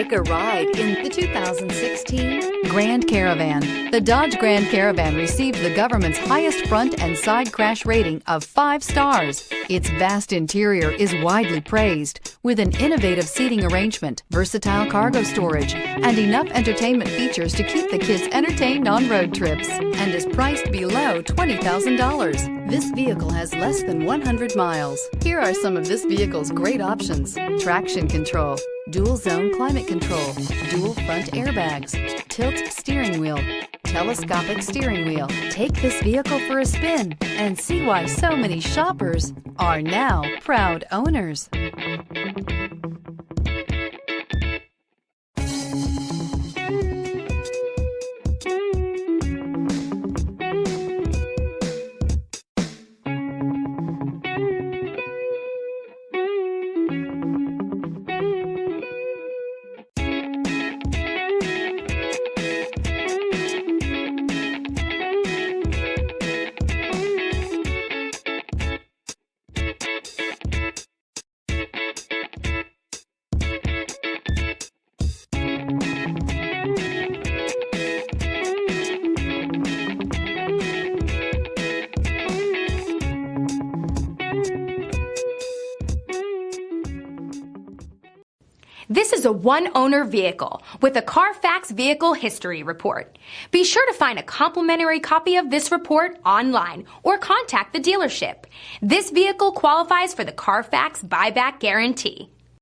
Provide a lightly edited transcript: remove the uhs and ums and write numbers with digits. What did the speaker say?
Take a ride in the 2016 Grand Caravan. The Dodge Grand Caravan received the government's highest front and side crash rating of 5 stars. Its vast interior is widely praised, with an innovative seating arrangement, versatile cargo storage, and enough entertainment features to keep the kids entertained on road trips, and is priced below $20,000. This vehicle has less than 100 miles. Here are some of this vehicle's great options: traction control, dual zone climate control, dual front airbags, tilt steering wheel, telescopic steering wheel. Take this vehicle for a spin and see why so many shoppers are now proud owners. This is a one-owner vehicle with a Carfax Vehicle History Report. Be sure to find a complimentary copy of this report online or contact the dealership. This vehicle qualifies for the Carfax Buyback Guarantee.